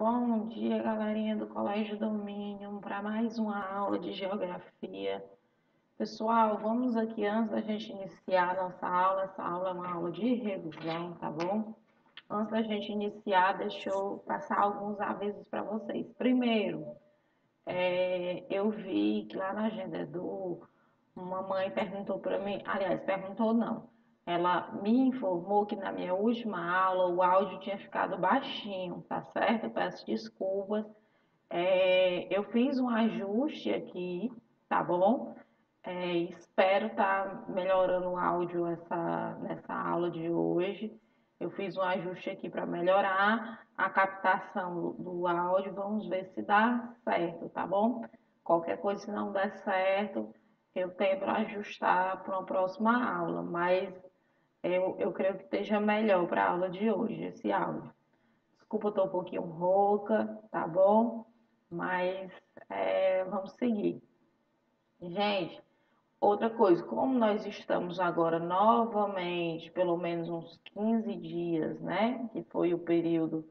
Bom dia, galerinha do Colégio Domínio, para mais uma aula de geografia. Pessoal, vamos aqui antes da gente iniciar a nossa aula. Essa aula é uma aula de revisão, tá bom? Antes da gente iniciar, deixa eu passar alguns avisos para vocês. Primeiro, eu vi que lá na Agenda Edu, uma mãe perguntou para mim, aliás, perguntou não, ela me informou que na minha última aula o áudio tinha ficado baixinho, tá certo? Eu peço desculpas. Eu fiz um ajuste aqui, tá bom? Espero estar melhorando o áudio nessa aula de hoje. Eu fiz um ajuste aqui para melhorar a captação do áudio. Vamos ver se dá certo, tá bom? Qualquer coisa, se não der certo, eu tento ajustar para uma próxima aula, mas eu creio que esteja melhor para a aula de hoje, esse áudio. Desculpa, eu estou um pouquinho rouca, tá bom? Mas vamos seguir. Gente, outra coisa, como nós estamos agora novamente, pelo menos uns 15 dias, né? Que foi o período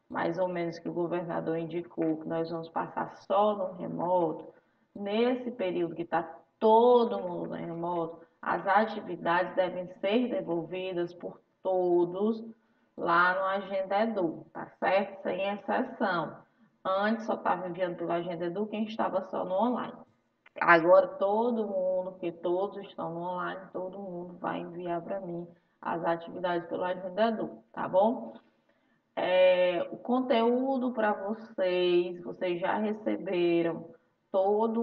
mais ou menos que o governador indicou que nós vamos passar só no remoto. Nesse período que está todo mundo no remoto, as atividades devem ser devolvidas por todos lá no Agenda Edu, tá certo? Sem exceção. Antes só estava enviando pela Agenda Edu quem estava só no online. Agora todo mundo, porque todos estão no online, todo mundo vai enviar para mim as atividades pelo agendador, tá bom? O conteúdo para vocês já receberam todo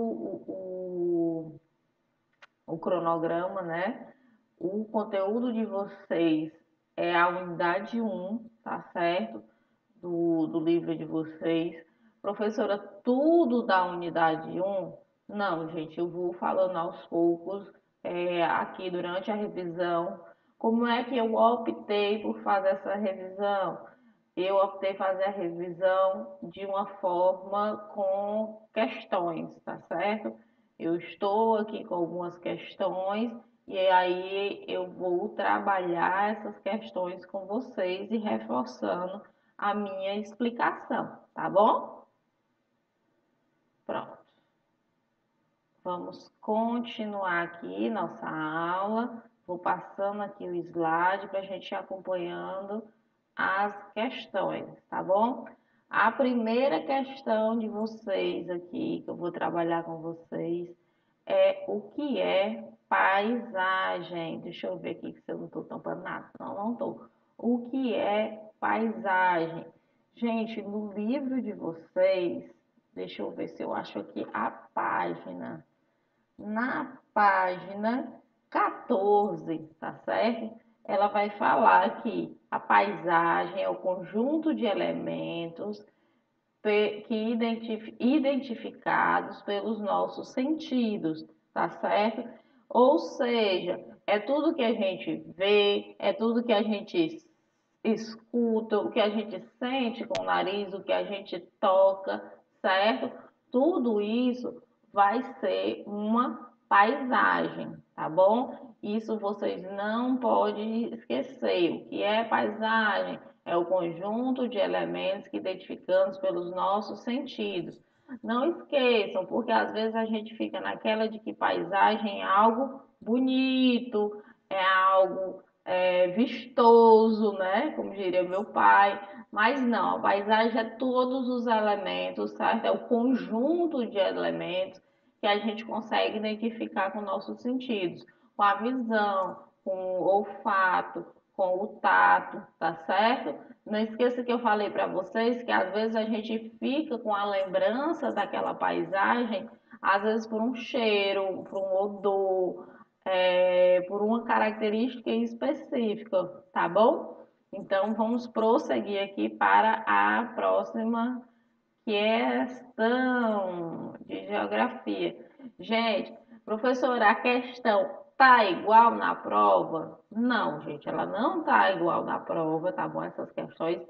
o cronograma, né? O conteúdo de vocês é a unidade 1, tá certo? Do livro de vocês. Professora, tudo da unidade 1? Não, gente, eu vou falando aos poucos aqui durante a revisão. Como é que eu optei por fazer essa revisão? Eu optei fazer a revisão de uma forma com questões, tá certo? Eu estou aqui com algumas questões e aí eu vou trabalhar essas questões com vocês e reforçando a minha explicação, tá bom? Pronto. Vamos continuar aqui nossa aula. Vou passando aqui o slide para a gente ir acompanhando as questões, tá bom? A primeira questão de vocês aqui, que eu vou trabalhar com vocês, é o que é paisagem. Deixa eu ver aqui se eu não estou tampando nada. Não estou. O que é paisagem? Gente, no livro de vocês, deixa eu ver se eu acho aqui a página. Na página 14, tá certo? Ela vai falar que a paisagem é o conjunto de elementos que identificados pelos nossos sentidos, tá certo? Ou seja, é tudo que a gente vê, é tudo que a gente escuta, o que a gente sente com o nariz, o que a gente toca, certo? Tudo isso vai ser uma paisagem, tá bom? Isso vocês não podem esquecer. O que é paisagem? É o conjunto de elementos que identificamos pelos nossos sentidos. Não esqueçam, porque às vezes a gente fica naquela de que paisagem é algo bonito, é algo vistoso, né? Como diria meu pai. Mas não, a paisagem é todos os elementos, certo? É o conjunto de elementos que a gente consegue identificar com nossos sentidos, com a visão, com o olfato, com o tato, tá certo? Não esqueça que eu falei para vocês que às vezes a gente fica com a lembrança daquela paisagem, às vezes por um cheiro, por um odor, por uma característica específica, tá bom? Então, vamos prosseguir aqui para a próxima questão de geografia. Gente, professora, a questão tá igual na prova? Não, gente, ela não tá igual na prova, tá bom? Essas questões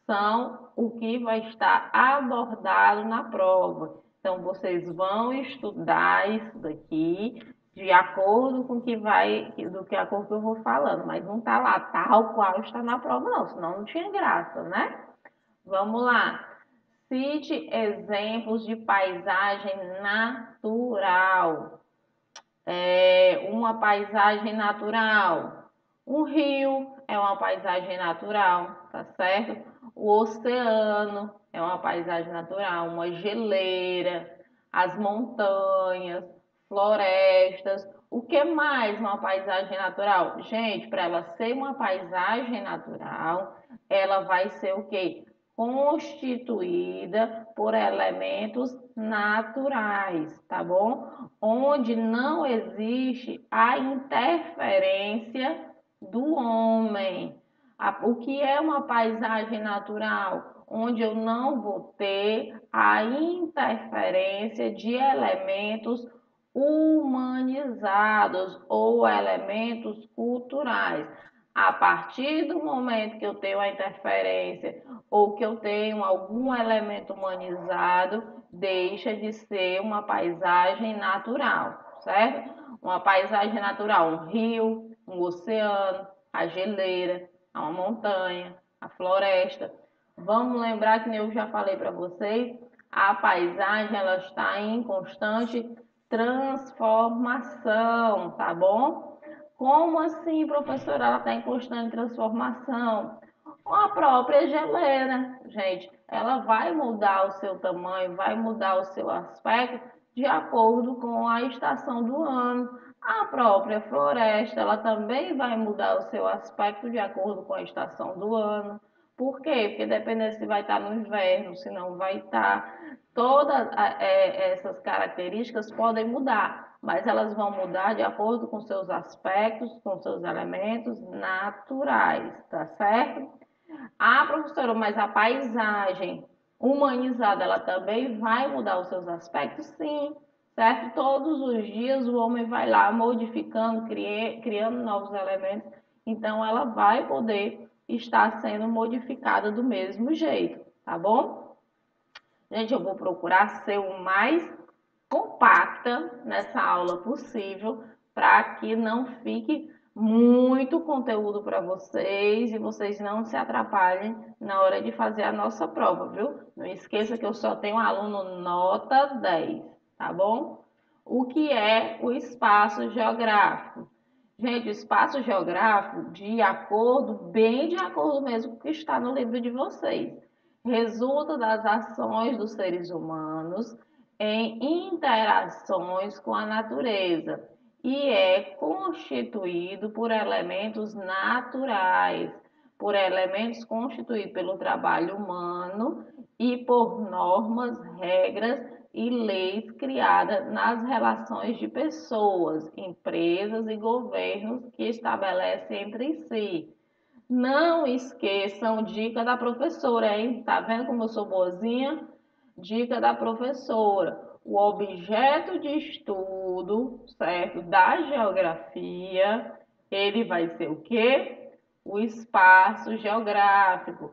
são o que vai estar abordado na prova. Então, vocês vão estudar isso daqui de acordo com que do que acordo que eu vou falando, mas não tá lá tal qual está na prova, não, senão não tinha graça, né? Vamos lá. Cite exemplos de paisagem natural. Uma paisagem natural. Um rio é uma paisagem natural, tá certo? O oceano é uma paisagem natural, uma geleira, as montanhas, florestas. O que mais uma paisagem natural? Gente, para ela ser uma paisagem natural, ela vai ser o quê? Constituída por elementos naturais, tá bom? Onde não existe a interferência do homem. O que é uma paisagem natural? Onde eu não vou ter a interferência de elementos humanizados ou elementos culturais. A partir do momento que eu tenho a interferência ou que eu tenho algum elemento humanizado, deixa de ser uma paisagem natural, certo? Uma paisagem natural, um rio, um oceano, a geleira, uma montanha, a floresta. Vamos lembrar que eu já falei para vocês, a paisagem ela está em constante transformação, tá bom? Como assim, professora? Ela está em constante transformação. A própria geleira, gente, ela vai mudar o seu tamanho, vai mudar o seu aspecto de acordo com a estação do ano. A própria floresta, ela também vai mudar o seu aspecto de acordo com a estação do ano. Por quê? Porque dependendo se vai estar no inverno, se não vai estar. Todas essas características podem mudar, mas elas vão mudar de acordo com seus aspectos, com seus elementos naturais, tá certo? Ah, professora, mas a paisagem humanizada, ela também vai mudar os seus aspectos? Sim, certo? Todos os dias o homem vai lá modificando, criando novos elementos, então ela vai poder estar sendo modificada do mesmo jeito, tá bom? Gente, eu vou procurar ser o mais compacta nessa aula possível para que não fique muito conteúdo para vocês e vocês não se atrapalhem na hora de fazer a nossa prova, viu? Não esqueça que eu só tenho aluno nota 10, tá bom? O que é o espaço geográfico? Gente, o espaço geográfico, bem de acordo mesmo com o que está no livro de vocês, resulta das ações dos seres humanos em interações com a natureza e é constituído por elementos naturais, por elementos constituídos pelo trabalho humano e por normas, regras e leis criadas nas relações de pessoas, empresas e governos que estabelecem entre si. Não esqueçam, dica da professora, hein? Tá vendo como eu sou boazinha? Dica da professora. O objeto de estudo, certo, da geografia, ele vai ser o quê? O espaço geográfico.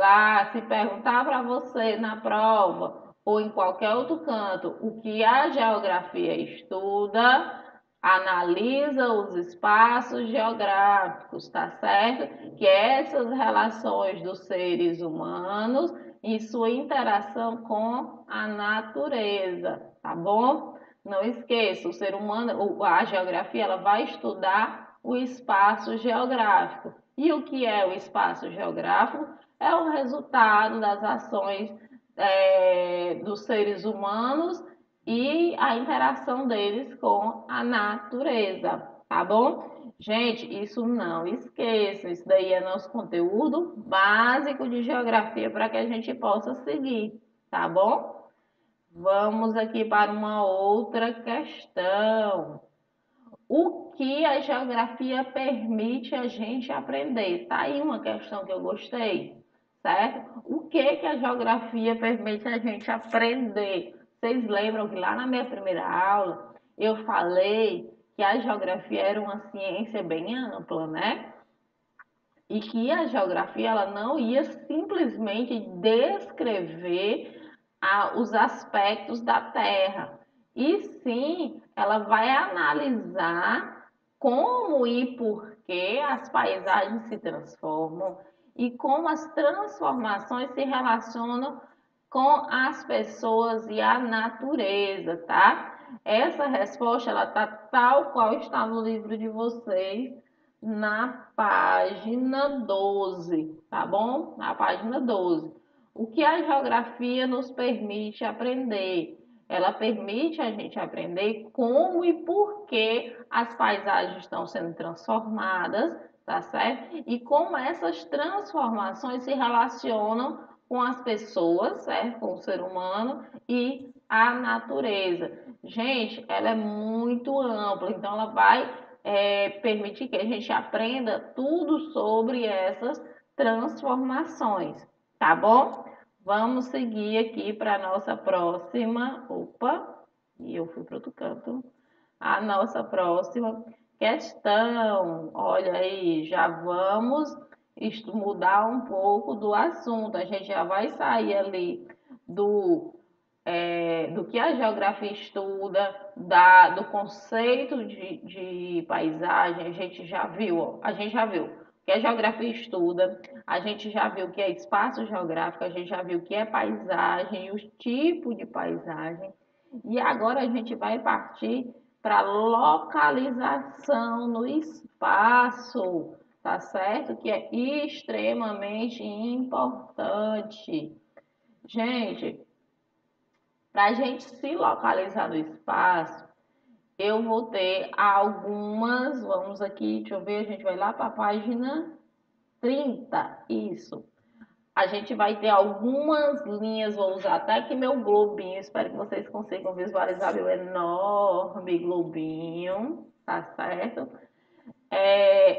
Ah, se perguntar para você na prova ou em qualquer outro canto o que a geografia estuda, analisa os espaços geográficos, tá certo? Que essas relações dos seres humanos e sua interação com a natureza, tá bom? Não esqueça, o ser humano, a geografia, ela vai estudar o espaço geográfico. E o que é o espaço geográfico? É o resultado das ações dos seres humanos e a interação deles com a natureza, tá bom? Gente, isso não esqueça, isso daí é nosso conteúdo básico de geografia para que a gente possa seguir, tá bom? Vamos aqui para uma outra questão. O que a geografia permite a gente aprender? Tá aí uma questão que eu gostei, certo? O que a geografia permite a gente aprender? Vocês lembram que lá na minha primeira aula eu falei que a geografia era uma ciência bem ampla, né? E que a geografia ela não ia simplesmente descrever os aspectos da Terra, e sim ela vai analisar como e por que as paisagens se transformam e como as transformações se relacionam com as pessoas e a natureza, tá? Essa resposta, ela tá tal qual está no livro de vocês, na página 12, tá bom? Na página 12. O que a geografia nos permite aprender? Ela permite a gente aprender como e por que as paisagens estão sendo transformadas, tá certo? E como essas transformações se relacionam com as pessoas, certo? Com o ser humano e a natureza. Gente, ela é muito ampla, então ela vai permitir que a gente aprenda tudo sobre essas transformações, tá bom? Vamos seguir aqui para a nossa próxima. Opa, e eu fui para outro canto. A nossa próxima questão. Olha aí, já vamos mudar um pouco do assunto. A gente já vai sair ali do que a geografia estuda, do conceito de paisagem, a gente já viu que a geografia estuda, a gente já viu que é espaço geográfico, a gente já viu que é paisagem, os tipos de paisagem, e agora a gente vai partir para localização no espaço, tá certo? Que é extremamente importante. Gente, para a gente se localizar no espaço, eu vou ter algumas, vamos aqui, deixa eu ver, a gente vai lá para a página 30, isso. A gente vai ter algumas linhas, vou usar até aqui meu globinho, espero que vocês consigam visualizar meu enorme globinho, tá certo?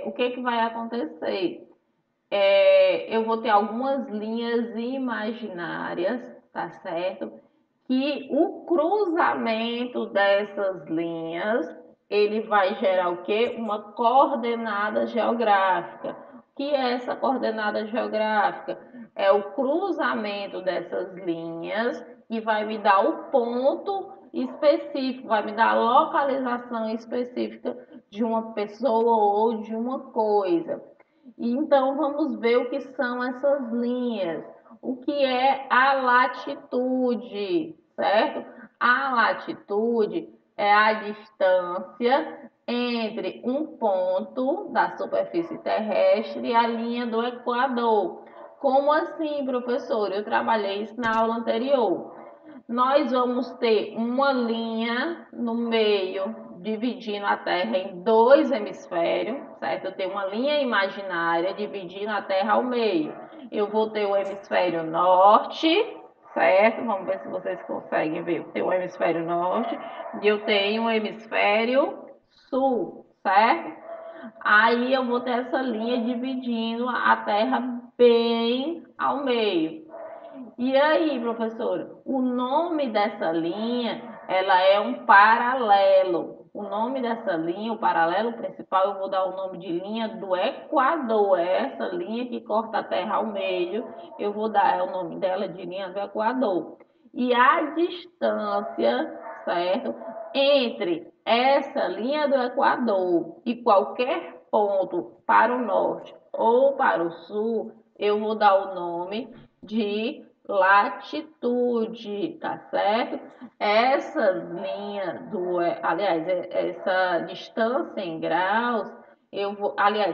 O que que vai acontecer? Eu vou ter algumas linhas imaginárias, tá certo? Que o cruzamento dessas linhas, ele vai gerar o quê? Uma coordenada geográfica. O que é essa coordenada geográfica? É o cruzamento dessas linhas e vai me dar o ponto específico, vai me dar a localização específica de uma pessoa ou de uma coisa. E então vamos ver o que são essas linhas. O que é a latitude, certo? A latitude é a distância entre um ponto da superfície terrestre e a linha do Equador. Como assim, professor? Eu trabalhei isso na aula anterior. Nós vamos ter uma linha no meio, dividindo a Terra em dois hemisférios, certo? Eu tenho uma linha imaginária dividindo a Terra ao meio. Eu vou ter o hemisfério norte, certo? Vamos ver se vocês conseguem ver. Eu tenho o hemisfério norte e eu tenho o hemisfério sul, certo? Aí eu vou ter essa linha dividindo a Terra bem ao meio. E aí, professora, o nome dessa linha, ela é um paralelo. O nome dessa linha, o paralelo principal, eu vou dar o nome de linha do Equador. É essa linha que corta a Terra ao meio, eu vou dar o nome dela de linha do Equador. E a distância, certo, entre essa linha do Equador e qualquer ponto para o norte ou para o sul, eu vou dar o nome de latitude, tá certo? Essas linhas aliás, essa distância em graus,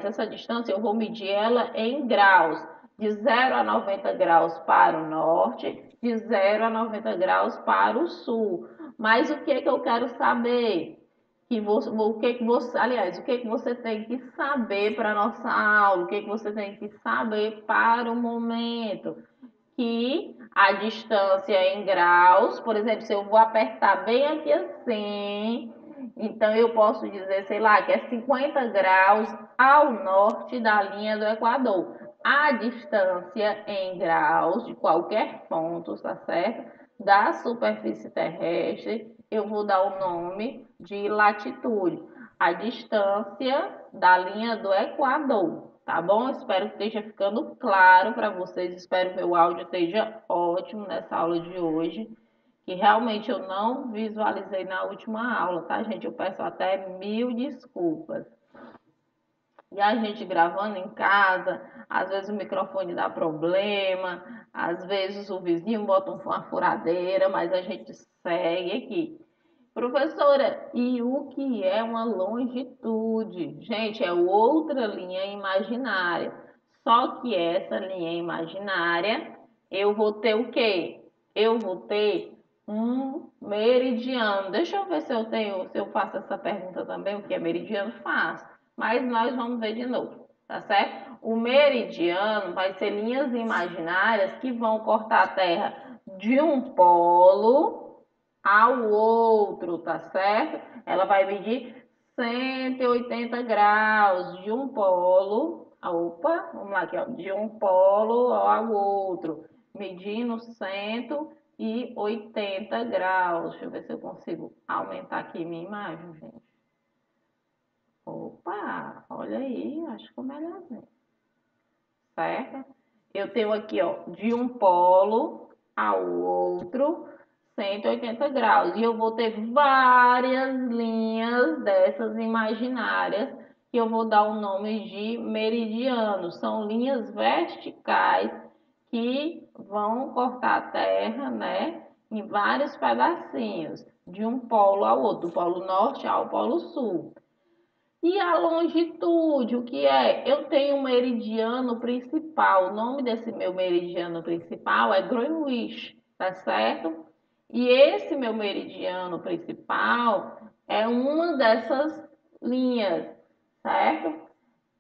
essa distância eu vou medir ela em graus, de 0 a 90 graus para o norte, de 0 a 90 graus para o sul. Mas o que eu quero saber? O que você tem que saber para a nossa aula? O que você tem que saber para o momento? Que a distância em graus, por exemplo, se eu vou apertar bem aqui assim, então eu posso dizer, sei lá, que é 50 graus ao norte da linha do Equador. A distância em graus de qualquer ponto, tá certo? Da superfície terrestre, eu vou dar o nome de latitude. A distância da linha do Equador. Tá bom? Espero que esteja ficando claro para vocês. Espero que meu áudio esteja ótimo nessa aula de hoje. Que realmente eu não visualizei na última aula, tá, gente? Eu peço até mil desculpas. E a gente gravando em casa, às vezes o microfone dá problema, às vezes o vizinho bota uma furadeira, mas a gente segue aqui. Professora, e o que é uma longitude? Gente, é outra linha imaginária. Só que essa linha imaginária, eu vou ter o quê? Eu vou ter um meridiano. Deixa eu ver se eu tenho, se eu faço essa pergunta também, o que é meridiano? Faço. Mas nós vamos ver de novo, tá certo? O meridiano vai ser linhas imaginárias que vão cortar a Terra de um polo ao outro, tá certo? Ela vai medir 180 graus de um polo, opa, vamos lá aqui, ó, de um polo ao outro, medindo 180 graus. Deixa eu ver se eu consigo aumentar aqui minha imagem, gente. Opa, olha aí, acho que ficou melhorzinho, certo? Eu tenho aqui, ó, de um polo ao outro, 180 graus. E eu vou ter várias linhas dessas imaginárias que eu vou dar o nome de meridianos. São linhas verticais que vão cortar a Terra, né, em vários pedacinhos, de um polo ao outro, do polo norte ao polo sul. E a longitude, o que é? Eu tenho um meridiano principal. O nome desse meu meridiano principal é Greenwich, tá certo? E esse meu meridiano principal é uma dessas linhas, certo?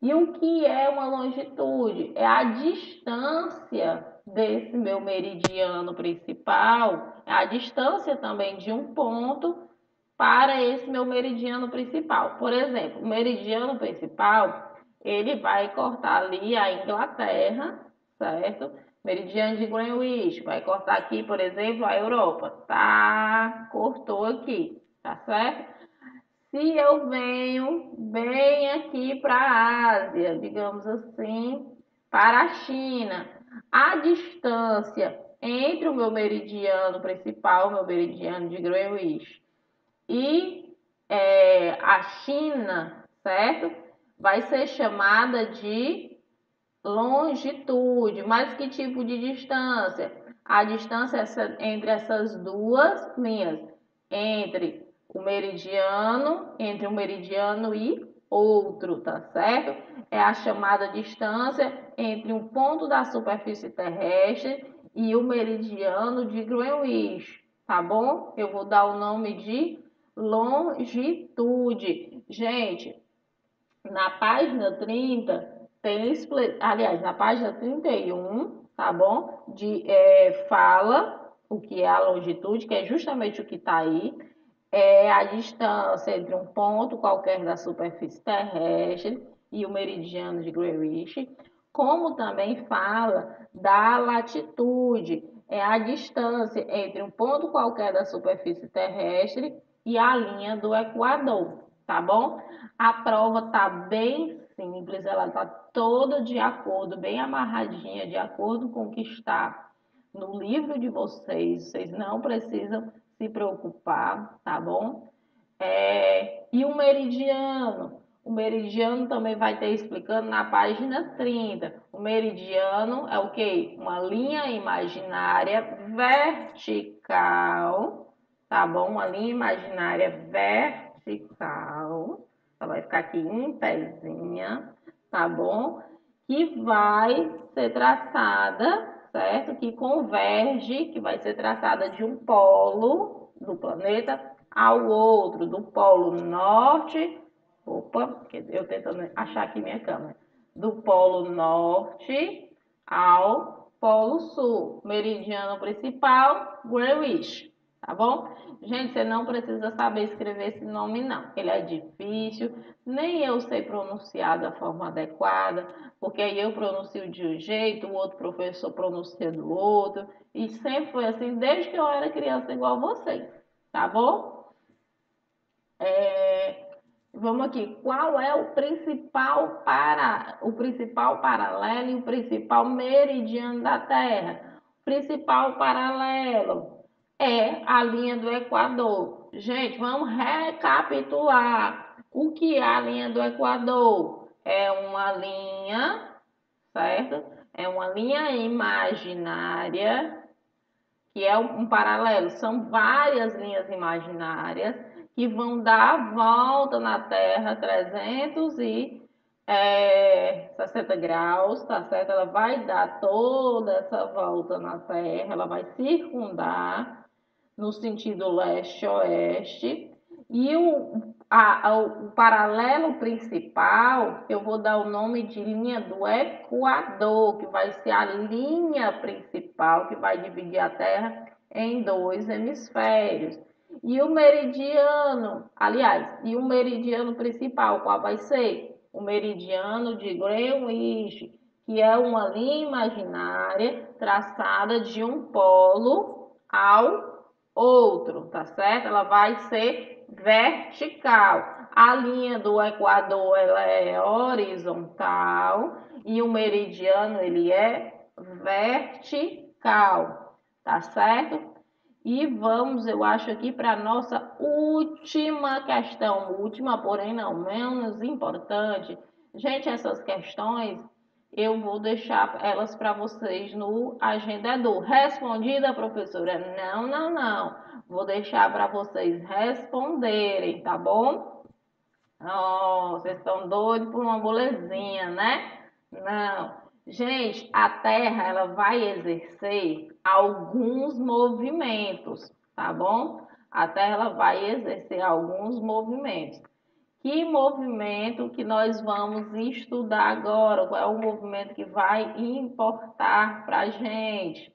E o que é uma longitude? É a distância desse meu meridiano principal, é a distância também de um ponto para esse meu meridiano principal. Por exemplo, o meridiano principal, ele vai cortar ali a Inglaterra, certo? Meridiano de Greenwich vai cortar aqui, por exemplo, a Europa. Tá, cortou aqui, tá certo? Se eu venho bem aqui para a Ásia, digamos assim, para a China, a distância entre o meu meridiano principal, meu meridiano de Greenwich, e a China, certo? Vai ser chamada de longitude. Mas que tipo de distância? A distância entre essas duas linhas, entre um meridiano e outro, tá certo? É a chamada distância entre um ponto da superfície terrestre e o meridiano de Greenwich, tá bom? Eu vou dar o nome de longitude. Gente, na página 30 tem, aliás, na página 31, tá bom? Fala o que é a longitude, que é justamente o que está aí. É a distância entre um ponto qualquer da superfície terrestre e o meridiano de Greenwich, como também fala da latitude, é a distância entre um ponto qualquer da superfície terrestre e a linha do Equador, tá bom? A prova tá bem simples, ela tá toda de acordo, bem amarradinha, de acordo com o que está no livro de vocês. Vocês não precisam se preocupar, tá bom? E o meridiano? O meridiano também vai ter explicando na página 30. O meridiano é o quê? Uma linha imaginária vertical, tá bom? Uma linha imaginária vertical. Ela vai ficar aqui em pezinha, tá bom? Que vai ser traçada, certo? Que converge, que vai ser traçada de um polo do planeta ao outro, do polo norte, opa, eu tentando achar aqui minha câmera, do polo norte ao polo sul, meridiano principal, Greenwich, tá bom? Gente, você não precisa saber escrever esse nome não, ele é difícil, nem eu sei pronunciar da forma adequada, porque aí eu pronuncio de um jeito, o outro professor pronuncia do outro, e sempre foi assim desde que eu era criança igual vocês, tá bom? Vamos aqui. Qual é o principal paralelo e o principal meridiano da Terra? O principal paralelo é a linha do Equador. Gente, vamos recapitular. O que é a linha do Equador? é uma linha, certo? É uma linha imaginária, que é um paralelo. São várias linhas imaginárias que vão dar a volta na Terra 360 graus, tá certo? Ela vai dar toda essa volta na Terra, ela vai circundar no sentido leste-oeste. E o paralelo principal, eu vou dar o nome de linha do Equador, que vai ser a linha principal que vai dividir a Terra em dois hemisférios. E o meridiano, aliás, e o meridiano principal, qual vai ser? O meridiano de Greenwich, que é uma linha imaginária traçada de um polo ao outro, tá certo? Ela vai ser vertical. A linha do Equador ela é horizontal e o meridiano ele é vertical, tá certo? E vamos, eu acho aqui para a nossa última questão, última, porém não menos importante. Gente, essas questões eu vou deixar elas para vocês no agendador. Respondida, professora? Não, não, não. Vou deixar para vocês responderem, tá bom? Oh, vocês estão doidos por uma molezinha, né? Não. Gente, a Terra ela vai exercer alguns movimentos, tá bom? A Terra ela vai exercer alguns movimentos. Que movimento que nós vamos estudar agora? Qual é o movimento que vai importar para a gente?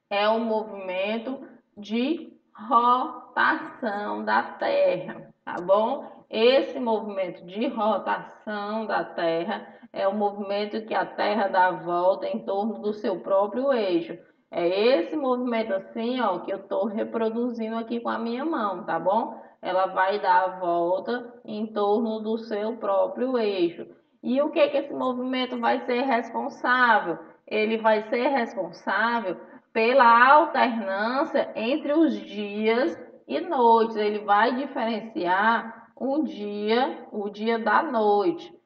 É o movimento de rotação da Terra, tá bom? Esse movimento de rotação da Terra é o movimento que a Terra dá a volta em torno do seu próprio eixo. É esse movimento assim, ó, que eu estou reproduzindo aqui com a minha mão, tá bom? Ela vai dar a volta em torno do seu próprio eixo. E o que esse movimento vai ser responsável? Ele vai ser responsável pela alternância entre os dias e noites. Ele vai diferenciar o dia da noite.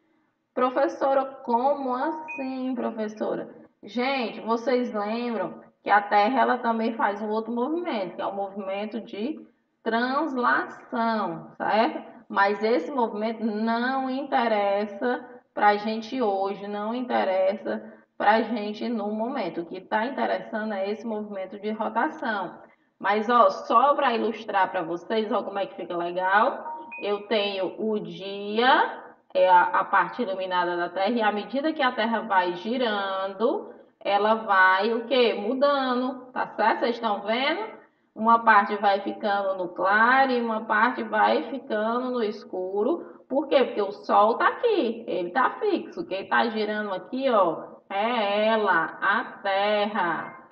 Professora, como assim, professora? Gente, vocês lembram que a Terra ela também faz um outro movimento, que é o movimento de translação, certo? Mas esse movimento não interessa para a gente hoje, não interessa para a gente no momento. O que está interessando é esse movimento de rotação. Mas, ó, só para ilustrar para vocês, ó, como é que fica legal. Eu tenho o dia, é a parte iluminada da Terra, e à medida que a Terra vai girando, ela vai o quê? Mudando, tá certo? Vocês estão vendo? Uma parte vai ficando no claro e uma parte vai ficando no escuro. Por quê? Porque o Sol tá aqui, ele tá fixo. Quem tá girando aqui, ó, é ela, a Terra.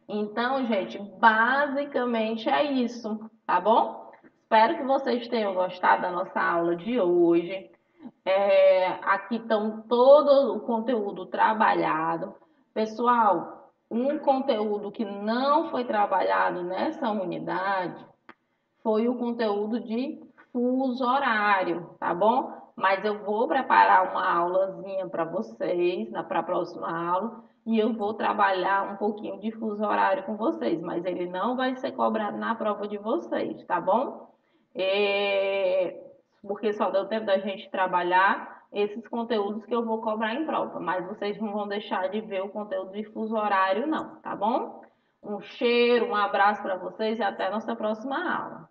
Então, gente, basicamente é isso, tá bom? Espero que vocês tenham gostado da nossa aula de hoje. Aqui estão todo o conteúdo trabalhado. Pessoal, um conteúdo que não foi trabalhado nessa unidade foi o conteúdo de fuso horário, tá bom? Mas eu vou preparar uma aulazinha para vocês, para a próxima aula, e eu vou trabalhar um pouquinho de fuso horário com vocês, mas ele não vai ser cobrado na prova de vocês, tá bom? Porque só deu tempo da gente trabalhar esses conteúdos que eu vou cobrar em prova, mas vocês não vão deixar de ver o conteúdo de fuso horário não, tá bom? Um cheiro, um abraço para vocês e até a nossa próxima aula.